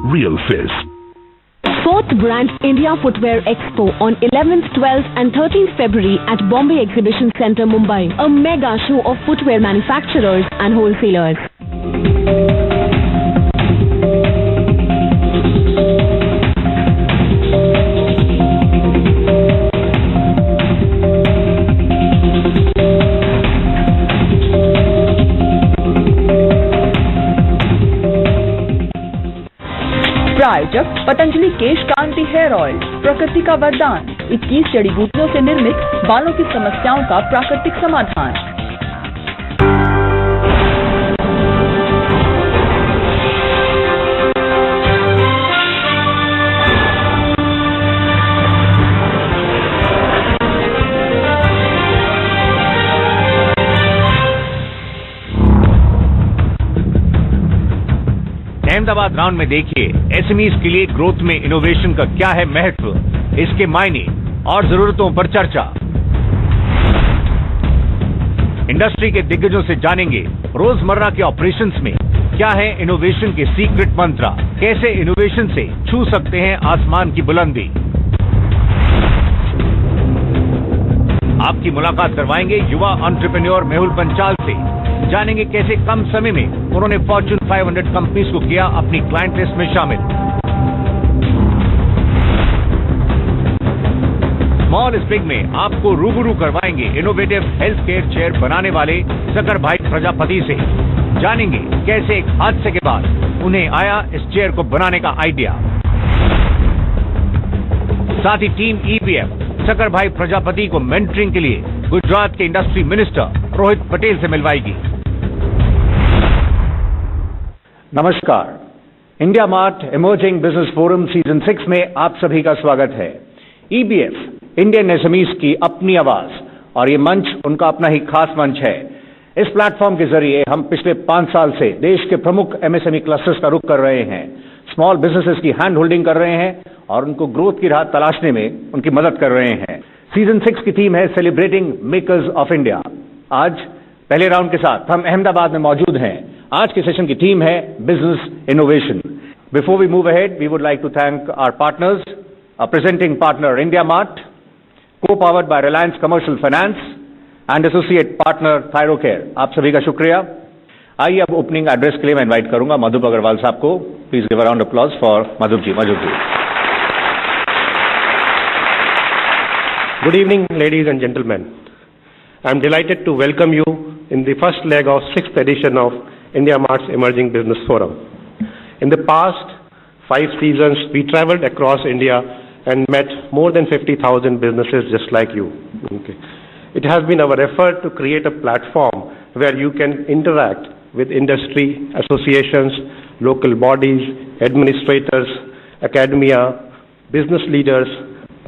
Real Fizz. 4th Brand India Footwear Expo on 11th, 12th and 13th February at Bombay Exhibition Centre, Mumbai. A mega show of footwear manufacturers and wholesalers. प्रायोजक पतंजलि केश कांति hair oil, प्रकृति का वरदान, 21 जड़ी बूटियों से निर्मित बालों की समस्याओं का प्राकृतिक समाधान। अहमदाबाद राउंड में देखिए एसएमईज के लिए ग्रोथ में इनोवेशन का क्या है महत्व, इसके मायने और जरूरतों पर चर्चा। इंडस्ट्री के दिग्गजों से जानेंगे रोजमर्रा के ऑपरेशंस में क्या है इनोवेशन के सीक्रेट मंत्र, कैसे इनोवेशन से छू सकते हैं आसमान की बुलंदी। आपकी मुलाकात करवाएंगे युवा एंटरप्रेन्योर मेहुल पंचाल से, जानेंगे कैसे कम समय में उन्होंने फॉर्च्यून 500 कंपनीज को किया अपनी क्लाइंट लिस्ट में शामिल। स्मॉल इज बिग में आपको रूबरू करवाएंगे इनोवेटिव हेल्थ केयर चेयर बनाने वाले शकर भाई प्रजापति से, जानेंगे कैसे एक हादसे के बाद उन्हें आया इस चेयर को बनाने का आइडिया। साथ ही टीम ईपीएफ शकर भाई प्रजापति को मेंटरिंग के लिए गुजरात के इंडस्ट्री मिनिस्टर रोहित पटेल से मिलवाएगी। नमस्कार, India mart emerging business forum season 6 में आप सभी का स्वागत है। ईबीएफ इंडियन एसएमईज की अपनी आवाज, और ये मंच उनका अपना ही खास मंच है। इस प्लेटफॉर्म के जरिए हम पिछले 5 साल से देश के प्रमुख एमएसएमई क्लस्टर्स का रुख कर रहे हैं, स्मॉल बिजनेसेस की हैंड होल्डिंग कर रहे हैं और उनको ग्रोथ की राह तलाशने में उनकी मदद कर रहे हैं। सीजन 6 की थीम है सेलिब्रेटिंग मेकर्स ऑफ इंडिया। आज पहले राउंड के साथ हम अहमदाबाद में मौजूद हैं। आज के सेशन की थीम है business innovation. Before we move ahead, we would like to thank our partners, presenting partner India Mart, co-powered by Reliance Commercial Finance and associate partner Thyrocare. आप सभी का शुक्रिया। आइए अब ओपनिंग एड्रेस के लिए मैं इनवाइट करूंगा मधुप अग्रवाल साहब को। Please give a round of applause for Madhup ji. Good evening, ladies and gentlemen. I am delighted to welcome you in the first leg of 6th edition of India Mart's Emerging Business Forum. In the past 5 seasons, we traveled across India and met more than 50,000 businesses just like you. Okay. It has been our effort to create a platform where you can interact with industry, associations, local bodies, administrators, academia, business leaders,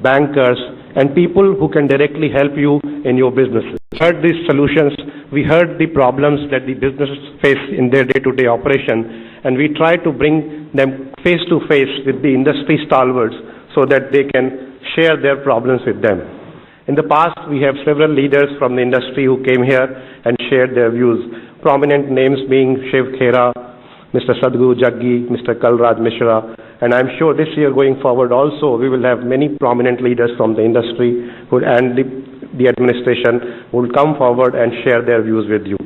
bankers, and people who can directly help you in your businesses. We heard these solutions, we heard the problems that the businesses face in their day-to-day operation, and we try to bring them face to face with the industry stalwarts so that they can share their problems with them. In the past, we have several leaders from the industry who came here and shared their views. Prominent names being Shiv Khera, Mr. Sadhguru Jaggi, Mr. Kalraj Mishra, and I'm sure this year going forward also we will have many prominent leaders from the industry and the administration who will come forward and share their views with you.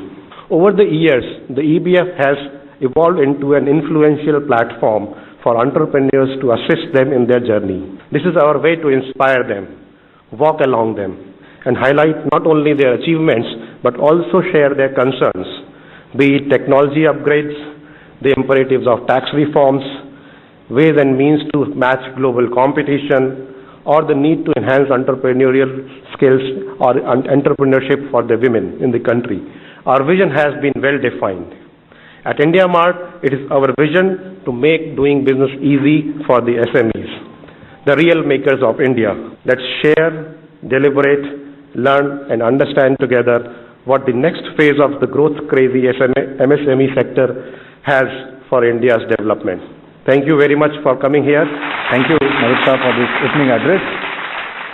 Over the years, the EBF has evolved into an influential platform for entrepreneurs to assist them in their journey. This is our way to inspire them, walk along them, and highlight not only their achievements but also share their concerns, be it technology upgrades, the imperatives of tax reforms, ways and means to match global competition, or the need to enhance entrepreneurial skills or entrepreneurship for the women in the country. Our vision has been well defined. At India Mart, it is our vision to make doing business easy for the SMEs, the real makers of India. Let's share, deliberate, learn and understand together what the next phase of the growth crazy MSME sector has for India's development. Thank you very much for coming here. Thank you Mohit साहब for this opening address.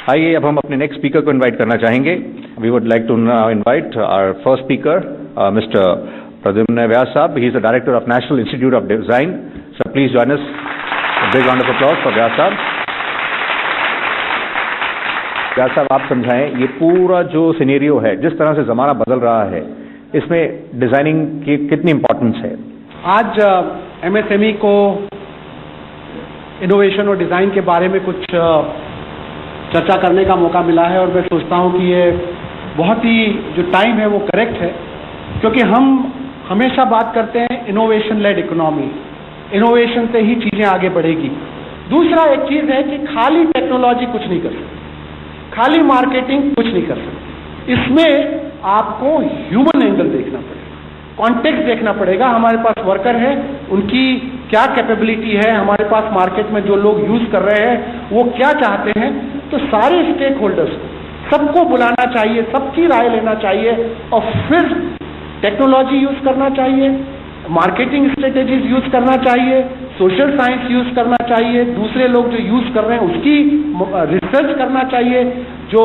आइए अब हम अपने next speaker को invite करना चाहेंगे. We would like to now invite our first speaker, Mr. Pradyumna Vyas साहब. He is the Director of National Institute of Design. Sir, please join us. Big round of applause for Vyas साहब। व्यास साहब, आप समझाएं ये पूरा जो सिनेरियो है, जिस तरह से जमाना बदल रहा है, इसमें डिजाइनिंग की कितनी इंपॉर्टेंस है? आज एमएसएमई को इनोवेशन और डिजाइन के बारे में कुछ चर्चा करने का मौका मिला है, और मैं सोचता हूं कि ये बहुत ही जो टाइम है वो करेक्ट है, क्योंकि हम हमेशा बात करते हैं इनोवेशन लेड इकोनॉमी, इनोवेशन से ही चीजें आगे बढ़ेगी। दूसरा एक चीज है कि खाली टेक्नोलॉजी कुछ नहीं कर सकती, खाली मार्केटिंग कुछ नहीं कर सकती। इसमें आपको ह्यूमन एंगल देखना पड़ेगा, कॉन्टेक्स्ट देखना पड़ेगा। हमारे पास वर्कर है, उनकी क्या कैपेबिलिटी है, हमारे पास मार्केट में जो लोग यूज कर रहे हैं वो क्या चाहते हैं। तो सारे स्टेक होल्डर्स सबको बुलाना चाहिए, सबकी राय लेना चाहिए, और फिर टेक्नोलॉजी यूज करना चाहिए, मार्केटिंग स्ट्रेटेजीज यूज करना चाहिए, सोशल साइंस यूज करना चाहिए, दूसरे लोग जो यूज कर रहे हैं उसकी रिसर्च करना चाहिए, जो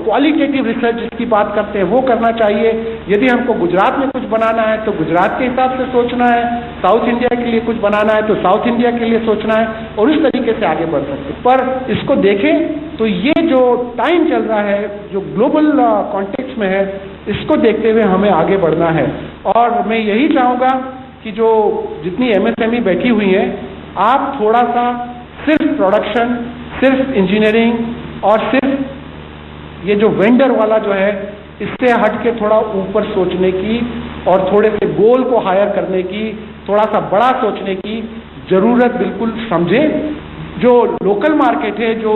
क्वालिटेटिव रिसर्च जिसकी बात करते हैं वो करना चाहिए। यदि हमको गुजरात में कुछ बनाना है तो गुजरात के हिसाब से सोचना है, साउथ इंडिया के लिए कुछ बनाना है तो साउथ इंडिया के लिए सोचना है, और इस तरीके से आगे बढ़ सकते हैं। पर इसको देखें तो ये जो टाइम चल रहा है, जो ग्लोबल कॉन्टेक्स्ट में है, इसको देखते हुए हमें आगे बढ़ना है। और मैं यही चाहूँगा कि जो जितनी एमएसएमई बैठी हुई है, आप थोड़ा सा सिर्फ प्रोडक्शन, सिर्फ इंजीनियरिंग और सिर्फ ये जो वेंडर वाला जो है, इससे हट के थोड़ा ऊपर सोचने की और थोड़े से गोल को हायर करने की, थोड़ा सा बड़ा सोचने की जरूरत बिल्कुल समझें। जो लोकल मार्केट है, जो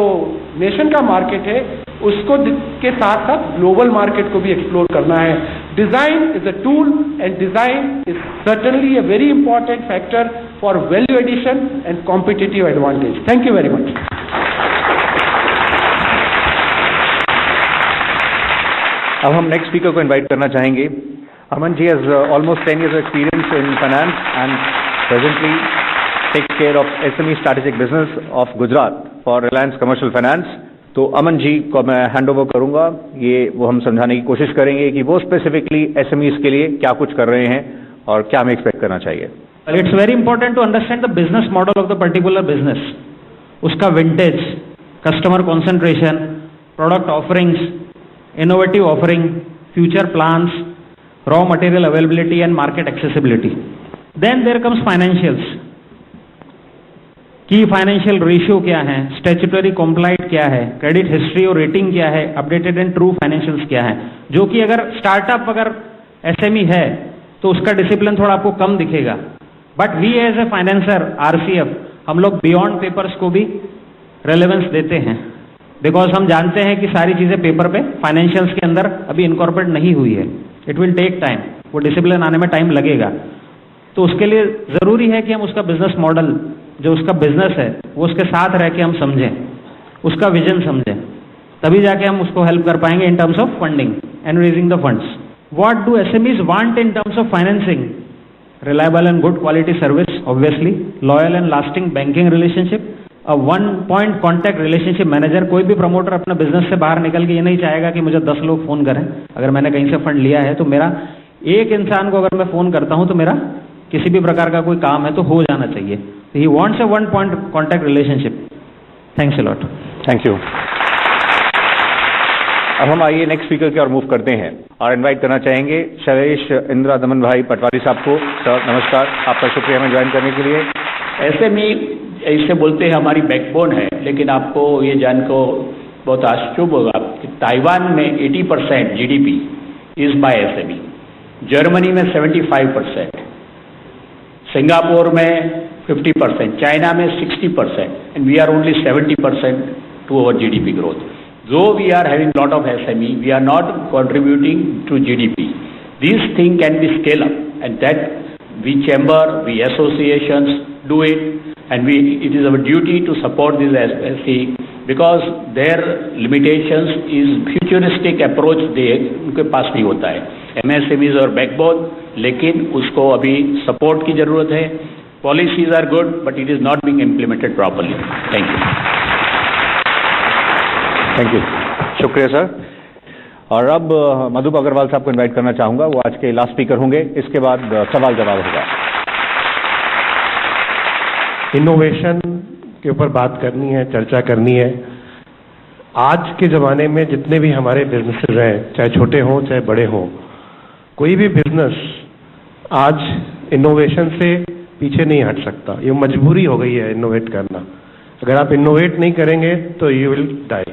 नेशन का मार्केट है, उसको के साथ साथ ग्लोबल मार्केट को भी एक्सप्लोर करना है। Design is a tool and design is certainly a very important factor for value addition and competitive advantage. Thank you very much. अब हम नेक्स्ट स्पीकर को इनवाइट करना चाहेंगे। Aman ji has almost 10 years of experience in finance and presently takes care of SME strategic business of Gujarat for Reliance Commercial Finance। तो अमन जी को मैं hand over करूंगा, ये वो हम समझाने की कोशिश करेंगे कि वो स्पेसिफिकली SMEs के लिए क्या कुछ कर रहे हैं और क्या हमें एक्सपेक्ट करना चाहिए। It's very important to understand the business model of the particular business, उसका vintage, customer concentration, product offerings, innovative offering, future plans, raw material availability and market accessibility. Then there comes financials. Key financial ratio क्या है, statutory compliant क्या है, credit history और rating क्या है, updated and true financials क्या है, जो कि अगर startup अगर SME है तो उसका discipline थोड़ा आपको कम दिखेगा। But we as a financer, RCF, हम लोग beyond papers को भी relevance देते हैं, बिकॉज हम जानते हैं कि सारी चीजें पेपर पे फाइनेंशियल्स के अंदर अभी इनकॉर्पोरेट नहीं हुई है। इट विल टेक टाइम, वो डिसिप्लिन आने में टाइम लगेगा। तो उसके लिए जरूरी है कि हम उसका बिजनेस मॉडल, जो उसका बिजनेस है, वो उसके साथ रह के हम समझें, उसका विजन समझें, तभी जाके हम उसको हेल्प कर पाएंगे in terms of funding and raising the funds. What do SMEs want in terms of financing? Reliable and good quality service, obviously, loyal and lasting banking relationship, a 1 point contact relationship manager. कोई भी promoter अपना business से बाहर निकल के ये नहीं चाहेगा कि मुझे 10 लोग फोन करें। अगर मैंने कहीं से फंड लिया है तो मेरा एक इंसान को अगर मैं फोन करता हूं तो मेरा किसी भी प्रकार का कोई काम है तो हो जाना चाहिए। He wants a 1 point contact relationship. Thanks a lot. Thank you. अब हम आइए नेक्स्ट स्पीकर की ओर मूव करते हैं और इनवाइट करना चाहेंगे शैलेश इंद्रा दमन भाई पटवारी साहब को। सर नमस्कार, आपका शुक्रिया हमें ज्वाइन करने के लिए। एसएमई ऐसे बोलते हैं हमारी बैकबोन है, लेकिन आपको ये जानकर बहुत आश्चर्य होगा कि ताइवान में 80% GDP is by SME, Germany में 75%, सिंगापुर में 50%, चाइना में 60%, and we are only 70% to our GDP growth. Though we are having lot of SME, we are not contributing to GDP. These things can be scaled up, and that we chamber, we associations do it, and it is our duty to support this SME because their limitations is futuristic approach उनके पास नहीं होता है। MSMEs और backbone, लेकिन उसको अभी support की जरूरत है। Policies are good, but it is not being implemented properly. Thank you. Thank you, शुक्रिया सर। और अब मधुप अग्रवाल साहब को इनवाइट करना चाहूंगा, वो आज के लास्ट स्पीकर होंगे, इसके बाद सवाल जवाब होगा। इनोवेशन के ऊपर बात करनी है, चर्चा करनी है। आज के ज़माने में जितने भी हमारे बिजनेसेस हैं, चाहे छोटे हों चाहे बड़े हों, कोई भी बिजनेस आज इनोवेशन से पीछे नहीं हट सकता। ये मजबूरी हो गई है इनोवेट करना। अगर आप इनोवेट नहीं करेंगे तो you will die.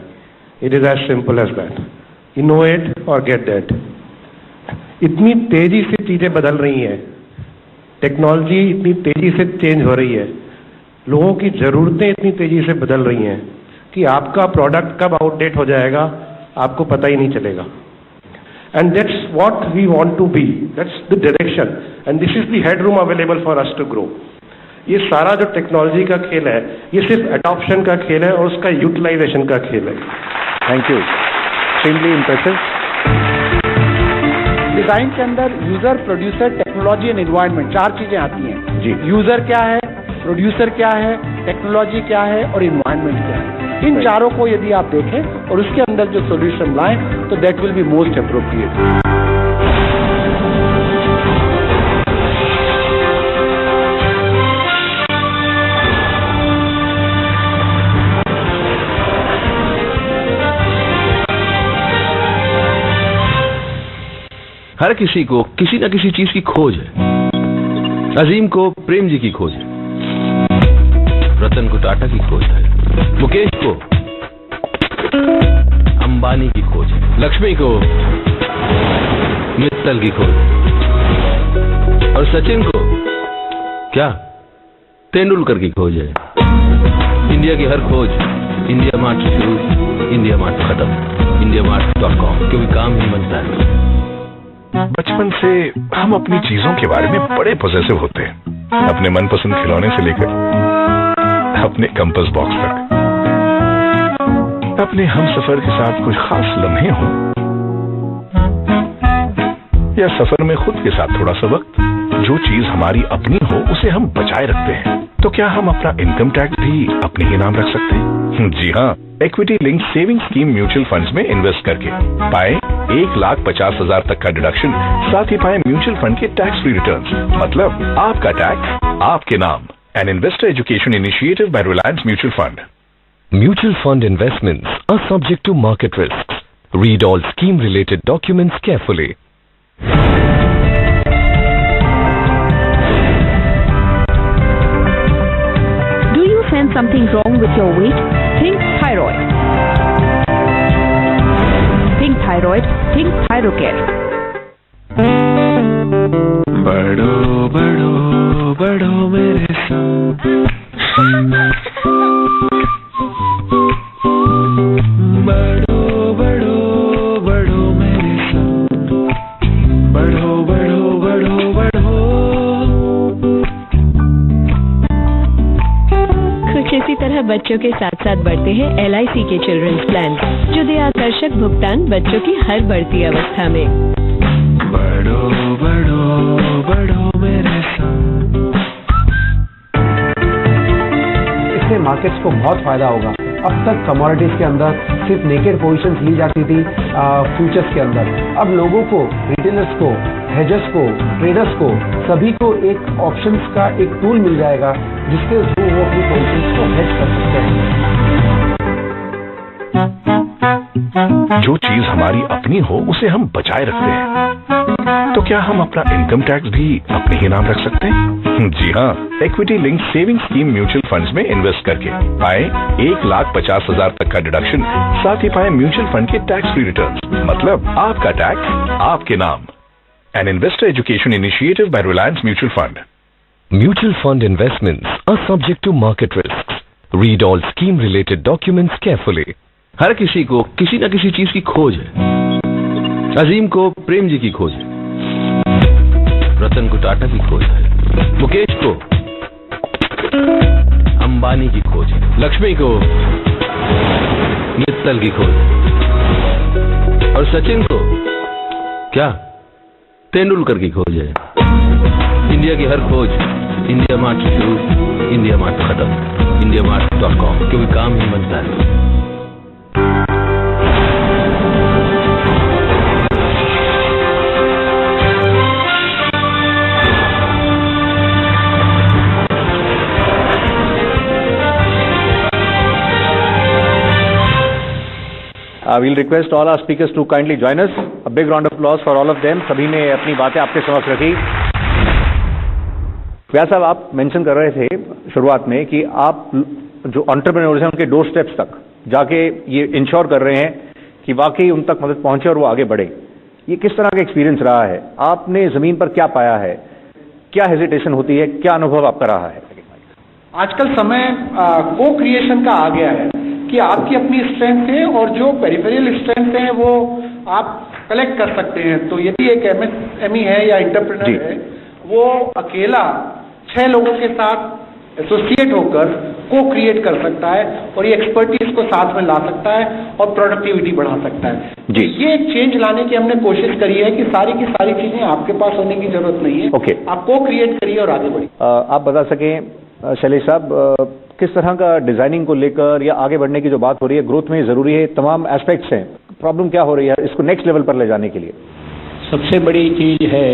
It is as simple as that. Innovate और गेट दैट। इतनी तेजी से चीज़ें बदल रही हैं, टेक्नोलॉजी इतनी तेजी से चेंज हो रही है, लोगों की ज़रूरतें इतनी तेजी से बदल रही हैं कि आपका प्रोडक्ट कब आउटडेट हो जाएगा आपको पता ही नहीं चलेगा। And that's what we want to be, that's the direction, and this is the headroom available for us to grow. ये सारा जो टेक्नोलॉजी का खेल है, ये सिर्फ अडॉप्शन का खेल है और उसका यूटिलाइजेशन का खेल है। Thank you, extremely impressive. Design के अंदर user, producer, technology and environment 4 चीजें आती हैं जी। यूजर क्या है, प्रोड्यूसर क्या है, टेक्नोलॉजी क्या है और एनवायरनमेंट क्या है। इन चारों को यदि आप देखें और उसके अंदर जो सॉल्यूशन लाएं तो that will be most appropriate. हर किसी को किसी न किसी चीज की खोज है। अजीम को प्रेम जी की खोज है, रतन को टाटा की खोज है, मुकेश को अंबानी की खोज है, लक्ष्मी को मित्तल की खोज, और सचिन को क्या तेंदुलकर की खोज है। इंडिया की हर खोज इंडिया मार्ट से शुरू, इंडिया मार्ट खत्म, indiamart.com, क्योंकि काम ही बनता है। बचपन से हम अपनी चीजों के बारे में बड़े पॉजिटिव होते हैं, अपने मनपसंद खिलौने से लेकर अपने कंपास बॉक्स तक। अपने हमसफर के साथ कुछ खास लम्हे हों या सफर में खुद के साथ थोड़ा सा वक्त, जो चीज हमारी अपनी हो उसे हम बचाए रखते हैं। तो क्या हम अपना इनकम टैक्स भी अपने ही नाम रख सकते हैं? जी हाँ, equity link saving scheme mutual funds में इन्वेस्ट करके पाए 1,50,000 तक का डिडक्शन, साथ ही पाए म्यूचुअल फंड के टैक्स फ्री रिटर्न्स। मतलब आपका टैक्स आपके नाम। An investor education initiative by Reliance Mutual Fund. Mutual fund investments are subject to market risks. Read all scheme related documents carefully. Do you sense something wrong with your weight? Think thyroid. Think thyroid. Think Thyrocare. बढ़ो बढ़ो बढ़ो मेरे साथ, बढ़ो बढ़ो बढ़ो मेरे साथ, बढ़ो बढ़ो बढ़ो बढ़ो। कुछ इसी तरह बच्चों के साथ साथ बढ़ते हैं LIC के चिल्ड्रंस प्लान, जो दे आकर्षक भुगतान बच्चों की हर बढ़ती अवस्था में। बढ़ो बढ़ो बढ़ो मेरे साथ। इससे मार्केट्स को बहुत फायदा होगा। अब तक कमोडिटीज के अंदर सिर्फ नेकेड पोजीशंस ली जाती थी फ्यूचर्स के अंदर। अब लोगों को, रिटेलर्स को, हेजर्स को, ट्रेडर्स को, सभी को एक ऑप्शंस का एक टूल मिल जाएगा जिससे वो अपनी पोजीशंस को हेज कर सकते हैं। जो चीज हमारी अपनी हो उसे हम बचाए रखते हैं। तो क्या हम अपना इनकम टैक्स भी अपने ही नाम रख सकते हैं? जी हाँ, equity link saving scheme mutual funds में इन्वेस्ट करके पाए 1,50,000 तक का डिडक्शन, साथ ही पाए म्यूचुअल फंड के टैक्स फ्री रिटर्न्स। मतलब आपका टैक्स आपके नाम। An investor education initiative by Reliance Mutual Fund. Mutual fund investments are subject to market risks. Read all scheme related documents carefully. हर किसी को किसी न किसी चीज की खोज है। अजीम को प्रेम जी की खोज है, रतन को टाटा की खोज है, मुकेश को अंबानी की खोज है, लक्ष्मी को मित्तल की खोज, और सचिन को क्या तेंदुलकर की खोज है। इंडिया की हर खोज इंडिया मार्ट से शुरू, इंडिया मार्ट खत्म, indiamart.com, क्योंकि काम ही बनता है। We'll request all our speakers to kindly join us. A big round of applause for all of them. सभी ने अपनी बातें आपके समक्ष रखी। व्यास साहब, आप मेंशन कर रहे थे शुरुआत में कि आप जो एंटरप्रेन्योर्स हैं उनके डोर स्टेप्स तक जाके ये इंश्योर कर रहे हैं कि वाकई उन तक मदद पहुंचे और वो आगे बढ़े। ये किस तरह का एक्सपीरियंस रहा है? आपने जमीन पर क्या पाया है? क्या हेजिटेशन होती है? क्या अनुभव आपका रहा है? आजकल समय को क्रिएशन का आ गया है कि आपकी अपनी स्ट्रेंथ है और जो पेरिफेरल स्ट्रेंथ है वो आप कलेक्ट कर सकते हैं। तो यदि एक एमएसएमई है या एंटरप्रेन्योर है, वो अकेला 6 लोगों के साथ एसोसिएट होकर को क्रिएट कर सकता है और ये एक्सपर्टीज को साथ में ला सकता है और प्रोडक्टिविटी बढ़ा सकता है। जी, ये एक चेंज लाने की हमने कोशिश करी है कि सारी की सारी चीजें आपके पास होने की जरूरत नहीं है। ओके, आप को क्रिएट करिए और आगे बढ़िए। आप बता सकें शैलेश साहब, किस तरह का डिजाइनिंग को लेकर या आगे बढ़ने की जो बात हो रही है, ग्रोथ में जरूरी है, तमाम एस्पेक्ट्स हैं, प्रॉब्लम क्या हो रही है इसको नेक्स्ट लेवल पर ले जाने के लिए? सबसे बड़ी चीज है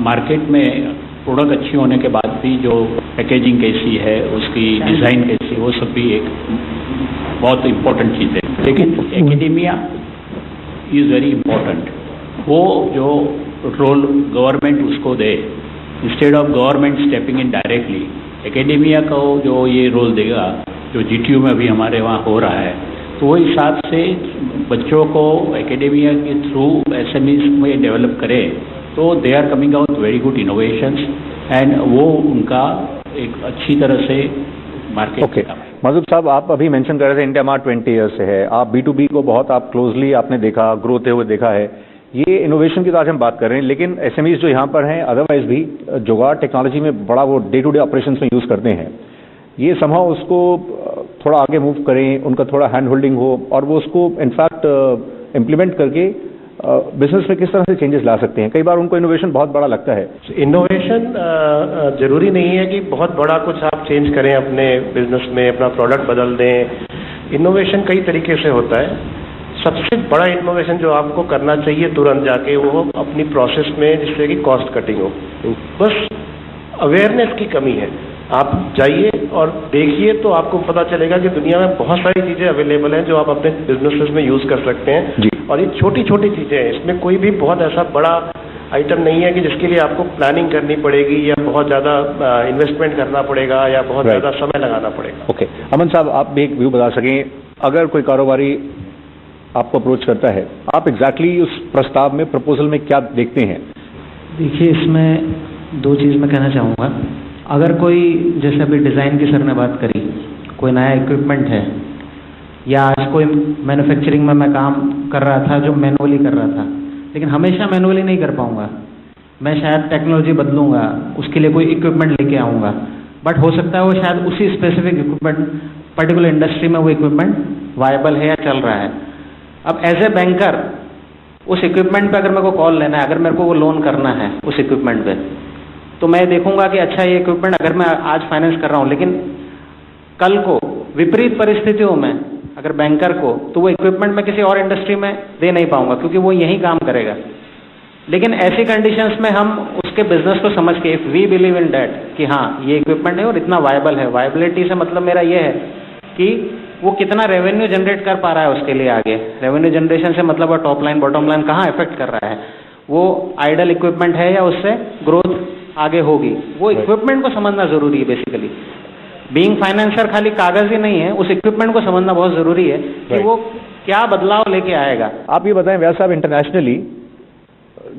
मार्केट में प्रोडक्ट अच्छी होने के बाद भी जो पैकेजिंग कैसी है, उसकी डिजाइन कैसी, वो सब भी एक बहुत इम्पोर्टेंट चीज है। लेकिन एकेडेमिया इज वेरी इम्पोर्टेंट। वो जो रोल गवर्नमेंट उसको दे, instead of government stepping in directly, academia को जो ये रोल देगा, जो जीटीयू में अभी हमारे वहाँ हो रहा है, तो वो हिसाब से बच्चों को एकेडेमिया के थ्रू एसएमईज में डेवलप करे तो they are coming out very good innovations and वो उनका एक अच्छी तरह से मार्केट। ओके, मधुब साहब, आप अभी मेंशन कर रहे थे इंडिया मार्ट 20 ईयर्स से है, आप B2B को बहुत आप क्लोजली आपने देखा, ग्रो होते हुए देखा है। ये इनोवेशन की तो आज हम बात कर रहे हैं, लेकिन एसएमईज जो यहाँ पर हैं अदरवाइज भी जुगाड़ टेक्नोलॉजी में बड़ा वो डे टू डे ऑपरेशंस में यूज करते हैं। ये समहाउ उसको थोड़ा आगे मूव करें, उनका थोड़ा हैंड होल्डिंग हो और वो उसको इनफैक्ट इम्प्लीमेंट करके बिजनेस में किस तरह से चेंजेस ला सकते हैं? कई बार उनको इनोवेशन बहुत बड़ा लगता है। इनोवेशन जरूरी नहीं है कि बहुत बड़ा कुछ आप चेंज करें अपने बिजनेस में, अपना प्रोडक्ट बदल दें। इनोवेशन कई तरीके से होता है। सबसे बड़ा इनोवेशन जो आपको करना चाहिए तुरंत जाके, वो अपनी प्रोसेस में, जिससे कि कॉस्ट कटिंग हो। बस अवेयरनेस की कमी है। आप जाइए और देखिए तो आपको पता चलेगा कि दुनिया में बहुत सारी चीजें अवेलेबल हैं जो आप अपने बिजनेसेस में यूज कर सकते हैं जी। और ये छोटी छोटी चीजें हैं, इसमें कोई भी बहुत ऐसा बड़ा आइटम नहीं है कि जिसके लिए आपको प्लानिंग करनी पड़ेगी या बहुत ज्यादा इन्वेस्टमेंट करना पड़ेगा या बहुत ज्यादा समय लगाना पड़ेगा। ओके, अमन साहब, आप भी एक व्यू बता सकें, अगर कोई कारोबारी आपको अप्रोच करता है, आप एग्जैक्टली उस प्रस्ताव में, प्रपोजल में क्या देखते हैं? देखिए, इसमें 2 चीज़ मैं कहना चाहूँगा। अगर कोई, जैसे अभी डिज़ाइन की सर ने बात करी, कोई नया इक्विपमेंट है या आज कोई मैन्युफैक्चरिंग में मैं काम कर रहा था जो मैनुअली कर रहा था, लेकिन हमेशा मैनुअली नहीं कर पाऊँगा, मैं शायद टेक्नोलॉजी बदलूँगा, उसके लिए कोई इक्विपमेंट लेके आऊँगा, बट हो सकता है वो शायद उसी स्पेसिफिक इक्विपमेंट, पर्टिकुलर इंडस्ट्री में वो इक्विपमेंट वायबल है या चल रहा है। अब एज ए बैंकर उस इक्विपमेंट पे अगर मेरे को कॉल लेना है, अगर मेरे को वो लोन करना है उस इक्विपमेंट पे, तो मैं देखूंगा कि अच्छा ये इक्विपमेंट अगर मैं आज फाइनेंस कर रहा हूँ, लेकिन कल को विपरीत परिस्थितियों में अगर बैंकर को, तो वो इक्विपमेंट मैं किसी और इंडस्ट्री में दे नहीं पाऊंगा क्योंकि वो यही काम करेगा। लेकिन ऐसी कंडीशंस में हम उसके बिजनेस को समझ के, if we believe in that कि हाँ ये इक्विपमेंट है और इतना वायबल है, वायबिलिटी से मतलब मेरा ये है कि वो कितना रेवेन्यू जनरेट कर पा रहा है उसके लिए आगे। रेवेन्यू जनरेशन से मतलब वो टॉप लाइन बॉटम लाइन कहाँ इफेक्ट कर रहा है, वो आइडल इक्विपमेंट है या उससे ग्रोथ आगे होगी, वो इक्विपमेंट को समझना जरूरी है। बेसिकली बीइंग फाइनेंसर खाली कागज ही नहीं है, उस इक्विपमेंट को समझना बहुत जरूरी है कि वो क्या बदलाव लेके आएगा। आप ये बताएं व्यास साहब, इंटरनेशनली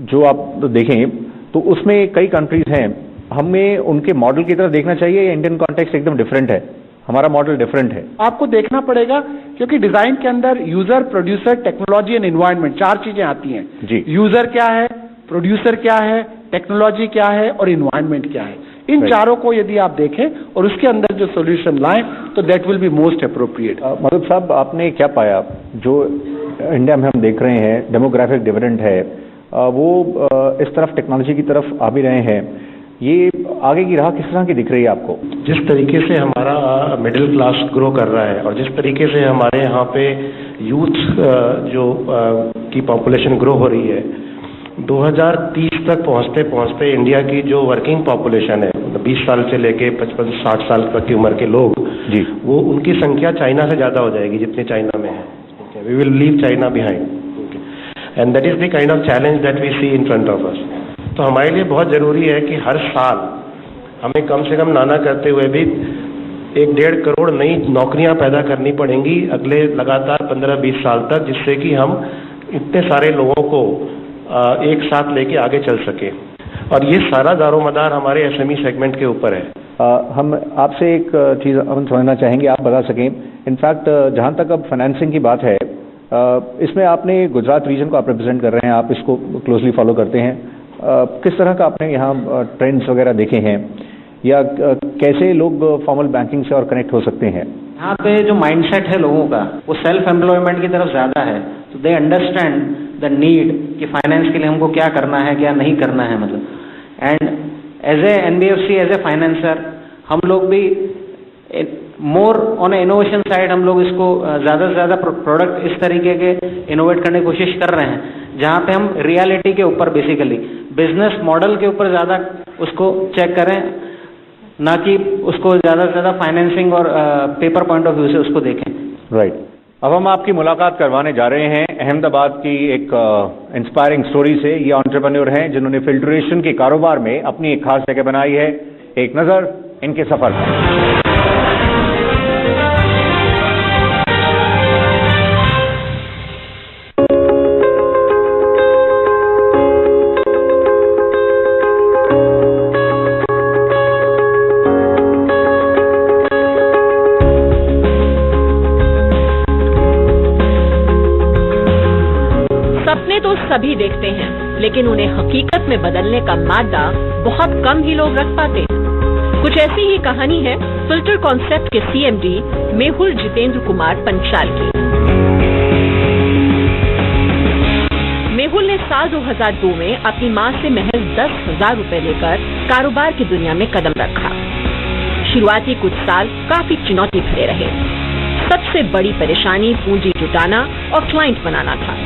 जो आप देखें तो उसमें कई कंट्रीज हैं, हमें उनके मॉडल की तरफ देखना चाहिए या इंडियन कॉन्टेक्स्ट एकदम डिफरेंट है, हमारा मॉडल डिफरेंट है? आपको देखना पड़ेगा क्योंकि डिजाइन के अंदर user, producer, technology and environment 4 चीजें आती हैं जी। यूजर क्या है, प्रोड्यूसर क्या है, टेक्नोलॉजी क्या है और एनवायरनमेंट क्या है। इन चारों को यदि आप देखें और उसके अंदर जो सॉल्यूशन लाएं तो that will be most appropriate. मधुब साहब, आपने क्या पाया जो इंडिया में हम देख रहे हैं, डेमोग्राफिक डिविडेंड है, वो इस तरफ टेक्नोलॉजी की तरफ आ भी रहे हैं, ये आगे की राह किस तरह की दिख रही है आपको? जिस तरीके से हमारा मिडिल क्लास ग्रो कर रहा है और जिस तरीके से हमारे यहाँ पे यूथ जो की पॉपुलेशन ग्रो हो रही है, 2030 तक पहुँचते पहुँचते इंडिया की जो वर्किंग पॉपुलेशन है, 20 साल से लेके 55-60 साल तक की उम्र के लोग जी, वो उनकी संख्या चाइना से ज़्यादा हो जाएगी जितनी चाइना में है। We will leave China behind. Okay. And that is the kind of challenge that we see in front of us. तो हमारे लिए बहुत ज़रूरी है कि हर साल हमें कम से कम नाना करते हुए भी 1-1.5 करोड़ नई नौकरियां पैदा करनी पड़ेंगी अगले लगातार 15-20 साल तक, जिससे कि हम इतने सारे लोगों को एक साथ लेके आगे चल सके। और ये सारा दारोमदार हमारे एसएमई सेगमेंट के ऊपर है। हम आपसे एक चीज़ हम समझना चाहेंगे, आप बता सकें। इनफैक्ट जहाँ तक अब फाइनेंसिंग की बात है, इसमें आपने गुजरात रीजन को आप रिप्रेजेंट कर रहे हैं, आप इसको क्लोजली फॉलो करते हैं। किस तरह का आपने यहाँ ट्रेंड्स वगैरह देखे हैं, या कैसे लोग फॉर्मल बैंकिंग से और कनेक्ट हो सकते हैं? यहाँ पे जो माइंडसेट है लोगों का वो सेल्फ एम्प्लॉयमेंट की तरफ ज़्यादा है, तो दे अंडरस्टैंड द नीड कि फाइनेंस के लिए हमको क्या करना है क्या नहीं करना है, मतलब। And as a NBFC, as a financer, हम लोग भी मोर ऑन इनोवेशन साइड हम लोग इसको ज़्यादा से ज़्यादा प्रोडक्ट इस तरीके के इनोवेट करने की कोशिश कर रहे हैं, जहाँ पे हम रियलिटी के ऊपर, बेसिकली बिजनेस मॉडल के ऊपर ज़्यादा उसको चेक करें, ना कि उसको ज़्यादा से ज़्यादा फाइनेंसिंग और पेपर पॉइंट ऑफ व्यू से उसको देखें। राइट। अब हम आपकी मुलाकात करवाने जा रहे हैं अहमदाबाद की एक इंस्पायरिंग स्टोरी से। ये एंटरप्रेन्योर हैं जिन्होंने फिल्ट्रेशन के कारोबार में अपनी एक खास जगह बनाई है। एक नज़र इनके सफर पर। सभी देखते हैं, लेकिन उन्हें हकीकत में बदलने का मादा बहुत कम ही लोग रख पाते। कुछ ऐसी ही कहानी है फिल्टर कॉन्सेप्ट के सीएमडी मेहुल जितेंद्र कुमार पंचाल की। मेहुल ने साल 2002 में अपनी मां से महज 10,000 रुपए लेकर कारोबार की दुनिया में कदम रखा। शुरुआती कुछ साल काफी चुनौती भरे रहे। सबसे बड़ी परेशानी पूंजी जुटाना और क्लाइंट बनाना था।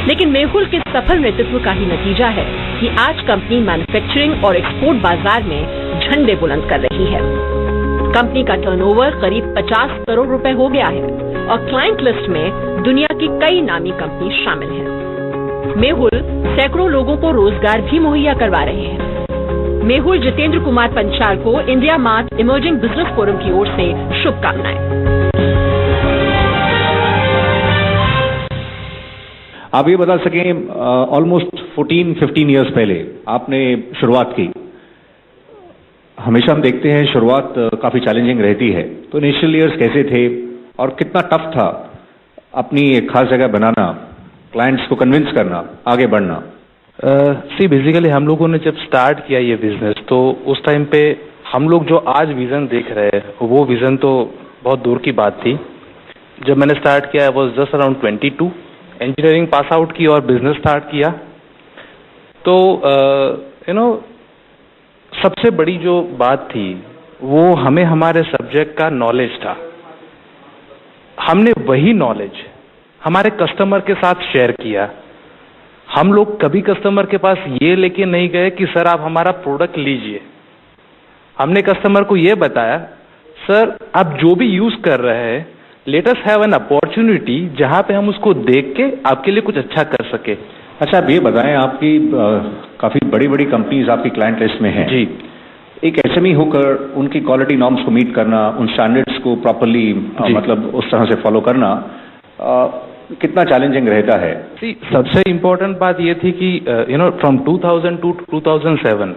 लेकिन मेहुल के सफल नेतृत्व का ही नतीजा है कि आज कंपनी मैन्युफैक्चरिंग और एक्सपोर्ट बाजार में झंडे बुलंद कर रही है। कंपनी का टर्नओवर करीब 50 करोड़ रुपए हो गया है और क्लाइंट लिस्ट में दुनिया की कई नामी कंपनी शामिल हैं। मेहुल सैकड़ों लोगों को रोजगार भी मुहैया करवा रहे हैं। मेहुल जितेंद्र कुमार पंचाल को India mart emerging business forum की ओर से शुभकामनाएं। आप ये बता सकें, ऑलमोस्ट 14-15 ईयर्स पहले आपने शुरुआत की। हमेशा हम देखते हैं शुरुआत काफ़ी चैलेंजिंग रहती है, तो इनिशियल ईयर्स कैसे थे और कितना टफ था अपनी एक खास जगह बनाना, क्लाइंट्स को कन्विंस करना, आगे बढ़ना? बेसिकली हम लोगों ने जब स्टार्ट किया ये बिजनेस, तो उस टाइम पे हम लोग जो आज विज़न देख रहे हैं वो विज़न तो बहुत दूर की बात थी। जब मैंने स्टार्ट किया वो just around 22, engineering pass out की और बिजनेस स्टार्ट किया। तो सबसे बड़ी जो बात थी वो हमें हमारे सब्जेक्ट का नॉलेज था। हमने वही नॉलेज हमारे कस्टमर के साथ शेयर किया। हम लोग कभी कस्टमर के पास ये लेके नहीं गए कि सर आप हमारा प्रोडक्ट लीजिए। हमने कस्टमर को ये बताया, सर आप जो भी यूज कर रहे हैं, let us have an opportunity जहां पे हम उसको देख के आपके लिए कुछ अच्छा कर सके। अच्छा, आप ये बताएं, आपकी काफी बड़ी बड़ी कंपनीज आपकी क्लाइंट लिस्ट में हैं। जी। एक एसएमई होकर उनकी क्वालिटी नॉर्म्स को मीट करना, उन स्टैंडर्ड्स को प्रॉपर्ली मतलब उस तरह से फॉलो करना कितना चैलेंजिंग रहता है? सबसे इम्पोर्टेंट बात ये थी कि फ्रॉम 2000 टू 2007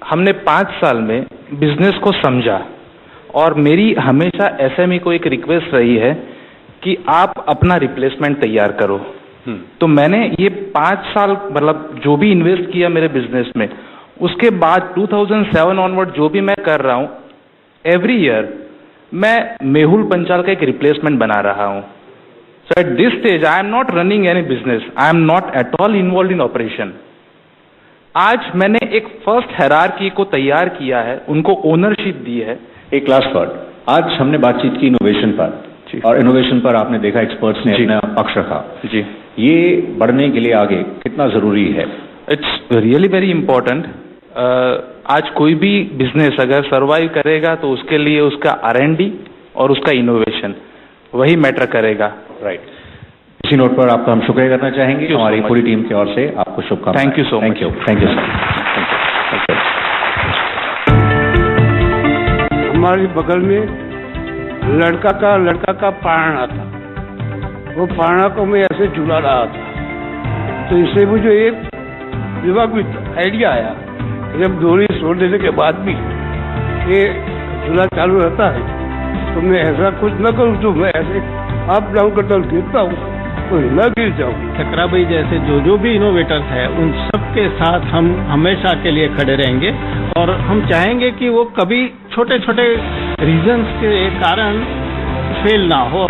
हमने 5 साल में बिजनेस को समझा। और मेरी हमेशा एसएमई को एक रिक्वेस्ट रही है कि आप अपना रिप्लेसमेंट तैयार करो। तो मैंने ये 5 साल मतलब जो भी इन्वेस्ट किया मेरे बिजनेस में, उसके बाद 2007 ऑनवर्ड जो भी मैं कर रहा हूँ, एवरी ईयर मैं मेहुल पंचाल का एक रिप्लेसमेंट बना रहा हूँ। So at this stage I am not running any business, I am not at all involve in operation. आज मैंने एक फर्स्ट हायरार्की को तैयार किया है, उनको ओनरशिप दी है। एक लास्ट वर्ड, आज हमने बातचीत की इनोवेशन पर, और इनोवेशन पर आपने देखा एक्सपर्ट्स ने अपना पक्ष रखा। जी, ये बढ़ने के लिए आगे कितना जरूरी है? It's really very important. आज कोई भी बिजनेस अगर सर्वाइव करेगा तो उसके लिए उसका R&D और उसका इनोवेशन वही मैटर करेगा। राइट। इसी नोट पर आपका हम शुक्रिया करना चाहेंगे हमारी पूरी टीम की ओर से आपको शुभकामनाएं। Thank you so much. Thank you sir. हमारे बगल में लड़का का पारना था, वो पारना को मैं ऐसे झूला रहा था, तो इससे मुझे एक दिमाग में आइडिया आया, जब डोरी छोड़ देने के बाद भी ये झूला चालू रहता है तो मैं ऐसा कुछ न करूँ तो मैं ऐसे अप डाउन करता हूँ, गिरता हूँ तो न गिर जाऊँ। चक्रा भाई जैसे जो भी इनोवेटर्स है उन सब के साथ हम हमेशा के लिए खड़े रहेंगे और हम चाहेंगे कि वो कभी छोटे छोटे रीजंस के कारण फेल ना हो।